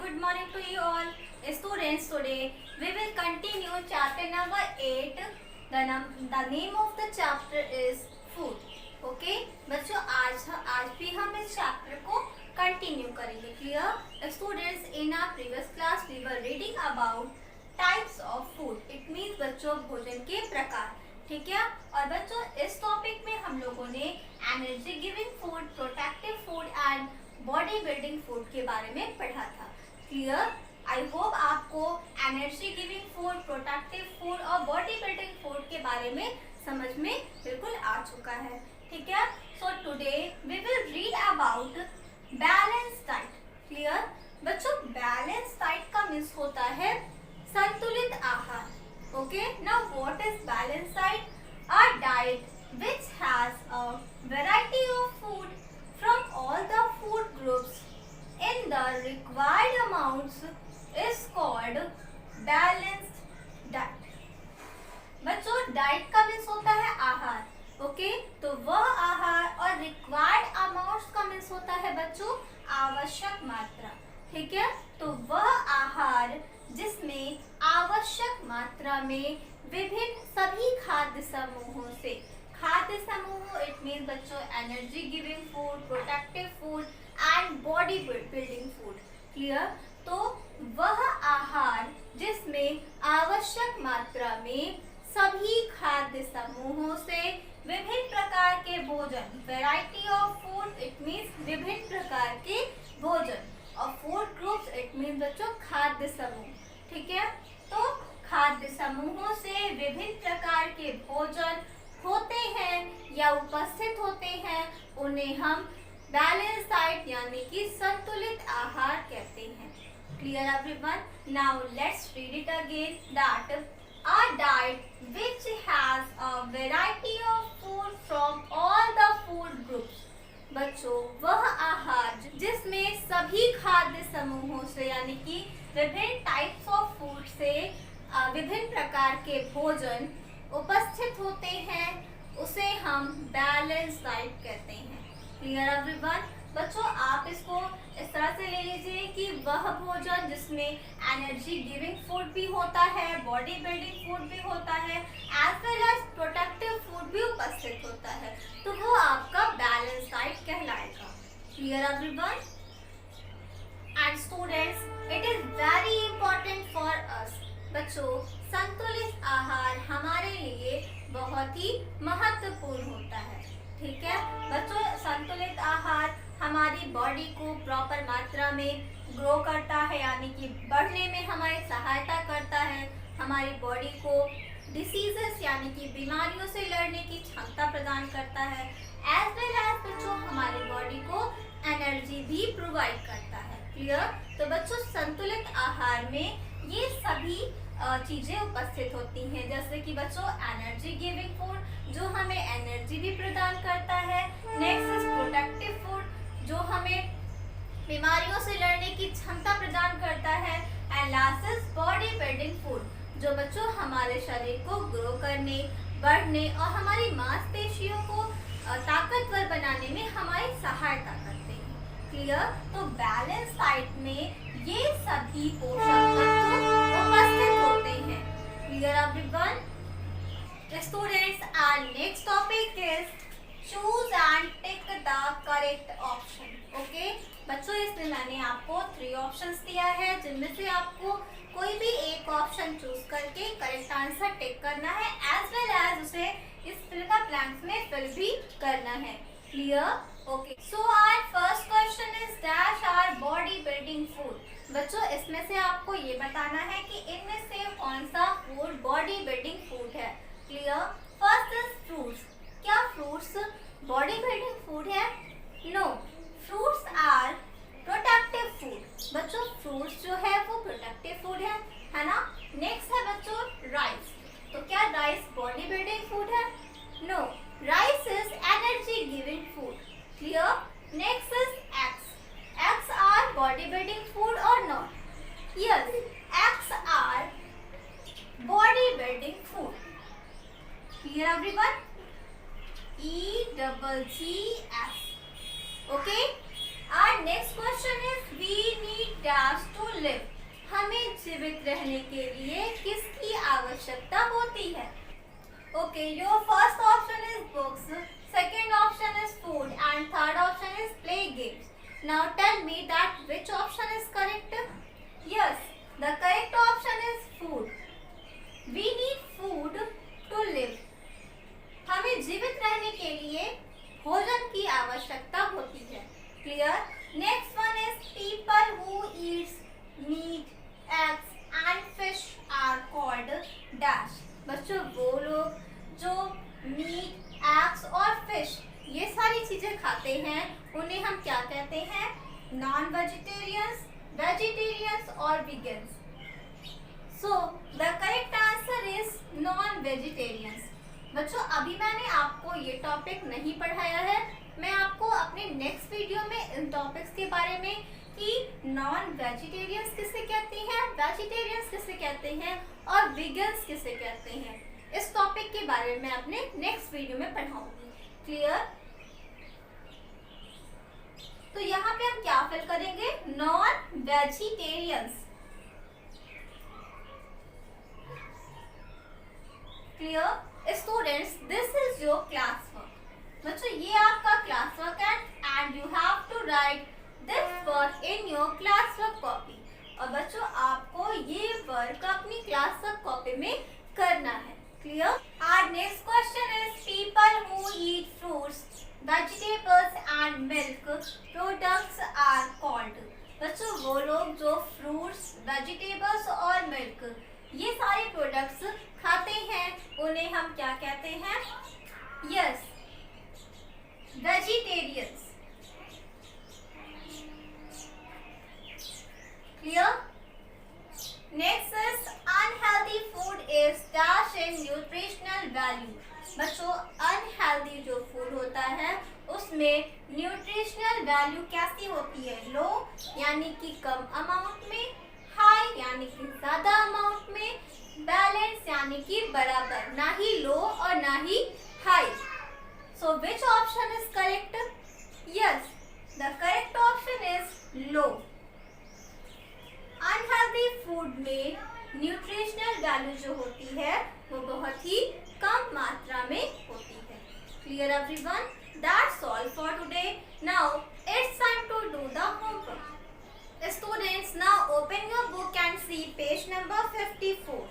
good morning to you all. Students, today we will continue chapter number 8. The name of the chapter is food. Okay? बच्चों आज भी हम इस chapter को continue करेंगे. Clear? Students, in our previous class we were reading about types of food. It means बच्चों भोजन के प्रकार. ठीक है? और बच्चों इस टॉपिक में हम लोगों ने energy giving food, protective food and body building food के बारे में पढ़ा था. क्लियर? आई होप आपको energy giving food, protective food और बॉडी बिल्डिंग फूड के बारे में समझ में बिल्कुल आ चुका है. ठीक है? So today we will read about balance diet. Clear? बच्चों बैलेंस डाइट का मीन्स होता है संतुलित आहार. Okay, now what is balanced diet? A diet which has a variety of food from all the food groups in the required amounts is called balanced diet. बच्चों diet का means होता है आहार. ओके, तो वह आहार और रिक्वायर्ड अमाउंट्स का मीन्स होता है बच्चों आवश्यक मात्रा. ठीक है? तो वह आहार जिसमें आवश्यक मात्रा में विभिन्न सभी खाद्य समूहों से, खाद्य समूह इट मीन बच्चों energy giving food, protective food and body building food. Clear? तो वह आहार जिसमें आवश्यक मात्रा में सभी खाद्य समूहों से विभिन्न प्रकार के भोजन, variety of food it means विभिन्न प्रकार के भोजन, और फूड ग्रुप्स इट मीन्स बच्चों खाद्य समूह. ठीक है? तो खाद्य समूहों से विभिन्न प्रकार के भोजन होते हैं या उपस्थित होते हैं, उन्हें हम बैलेंस डाइट यानी कि संतुलित आहार कहते हैं. Clear everyone? Now let's read it again. That a diet which has a variety of food from all the food groups. बच्चों वह आहार जिसमें सभी खाद्य समूहों से यानी कि विभिन्न टाइप्स ऑफ फूड से विभिन्न प्रकार के भोजन उपस्थित होते हैं, उसे हम बैलेंस डाइट कहते हैं. Clear everyone? बच्चों आप इसको इस तरह से ले लीजिए कि वह भोजन जिसमें एनर्जी गिविंग फूड भी होता है, बॉडी बिल्डिंग फूड भी होता है, as well as protective food भी उपस्थित होता है, तो वो आपका बैलेंस डाइट कहलाएगा. Clear everyone? And students, it is very important for us. बच्चों संतुलित आहार हमारे लिए बहुत ही महत्वपूर्ण होता है. ठीक है? बच्चों संतुलित आहार हमारी बॉडी को प्रॉपर मात्रा में ग्रो करता है यानी कि बढ़ने में हमारी सहायता करता है, हमारी बॉडी को डिसीजेस यानी कि बीमारियों से लड़ने की क्षमता प्रदान करता है, एज वेल एज बच्चों हमारी बॉडी को एनर्जी भी प्रोवाइड करता है. क्लियर? तो बच्चों संतुलित आहार में ये सभी चीजें उपस्थित होती हैं, जैसे कि बच्चों एनर्जी गिविंग फूड जो हमें एनर्जी भी प्रदान करता है, नेक्स्ट इज प्रोटेक्टिव फूड जो हमें बीमारियों से लड़ने की क्षमता प्रदान करता है, and last is body building food जो बच्चों हमारे शरीर को ग्रो करने, बढ़ने और हमारी मांसपेशियों को ताकतवर बनाने में हमारी सहायता करते हैं. क्लियर? तो बैलेंस डाइट में ये सभी पोषक तत्व उपस्थित होते हैं. Clear everyone? Students, our next topic is choose and tick the correct option. Okay बच्चों, इसमें मैंने आपको 3 ऑप्शंस दिया है जिनमें से आपको कोई भी एक ऑप्शन चूज करके करेक्ट आंसर टिक करना है, एज वेल एज उसे इस फिल का ब्लैंक्स में फिल भी करना है. Clear? Okay, so our first question is dash our body building food. बच्चों इसमें से आपको ये बताना है कि इनमें से कौन सा फूड बॉडी बिल्डिंग फूड है. क्लियर? First is fruits. क्या फ्रूट्स बॉडी बिल्डिंग फूड है? No, fruits are protective food. बच्चों फ्रूट्स जो है वो प्रोटेक्टिव फूड है ना. नेक्स्ट है बच्चों राइस. तो क्या राइस बॉडी बिल्डिंग फूड है? No, rice is energy giving food. Clear? Next is eggs. Eggs are body building food or not? Yes, eggs are body building food. Clear everyone? EGGS. Okay. Our next question is we need dash to live, हमें जीवित रहने के लिए किसकी आवश्यकता होती है? Okay, your first option is books, second option is food and third option is play games. Now tell me that which option is correct? Yes, the correct option is food. We need food to live. हमें जीवित रहने के लिए भोजन की आवश्यकता होती है. Clear? Next one is people who eats meat, eggs and fish are called dash. बच्चों, वो लोग जो मीट, एग्स और फिश ये सारी चीजें खाते हैं उन्हें हम क्या कहते हैं? नॉन वेजिटेरियंस, वेजिटेरियंस और vegans. So the correct answer is non vegetarians. बच्चों, अभी मैंने आपको ये टॉपिक नहीं पढ़ाया है. मैं आपको अपने नेक्स्ट वीडियो में इन टॉपिक्स के बारे में कि नॉन वेजिटेरियंस किसे कहते हैं, वेजिटेरियंस किसे कहते हैं और वीगन्स किसे कहते हैं, इस टॉपिक के बारे में अपने नेक्स्ट वीडियो में पढ़ाऊंगी. क्लियर? तो यहाँ पे हम क्या फिल करेंगे? Non vegetarians. Clear? Students, this is your class work. बच्चों, ये आपका क्लास वर्क है and you have to write this work in your class work copy. और बच्चों, आपको ये वर्क अपनी क्लास वर्क कॉपी में करना है. Clear? Our next question is people who eat fruits, vegetables and milk products are called. बच्चों, वो लोग जो फ्रूट्स, वेजिटेबल्स और मिल्क ये सारे प्रोडक्ट्स खाते हैं उन्हें हम क्या कहते हैं? Yes, vegetarians. Clear? Next is unhealthy food is dash in nutritional value. बच्चों, अनहेल्दी जो फूड होता है उसमें न्यूट्रिशनल वैल्यू कैसी होती है? लो यानी कि कम अमाउंट में, हाई यानी कि ज्यादा अमाउंट में, बैलेंस यानी कि बराबर, ना ही लो और ना ही high. So which option is correct? Yes, the correct option is low. Unhealthy food में न्यूट्रिशनल वैल्यू जो होती है वो बहुत ही कम मात्रा में होती है. Clear everyone? That's all for today. Now it's time to do the homework. Students, now open your book and see page number 54.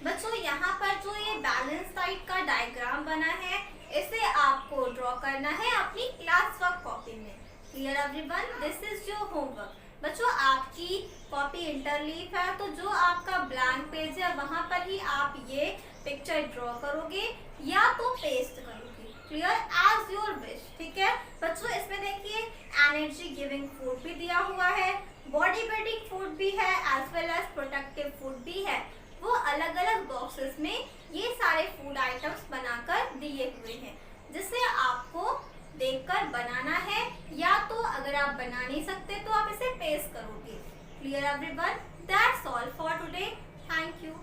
बच्चों, यहाँ पर जो ये बैलेंस डाइट का डायग्राम बना है इसे आपको ड्रॉ करना है अपनी क्लास वर्क कॉपी में. Clear everyone? This is your homework. बच्चों, आपकी कॉपी इंटरलीफ है तो जो आपका ब्लैंक पेज है वहाँ पर ही आप ये पिक्चर ड्रॉ करोगे या तो पेस्ट करोगे. क्लियर? As your wish. ठीक है बच्चों, इसमें देखिए एनर्जी गिविंग फूड भी दिया हुआ है, बॉडी बिल्डिंग फूड भी है, as well as protective food भी है. वो अलग अलग बॉक्सेस में ये सारे फूड आइटम्स बनाकर दिए हुए हैं जिसे आपको देखकर बनाना है, या तो अगर आप बना नहीं सकते तो आप इसे पेस्ट करोगे. Clear everyone? That's all for today. Thank you.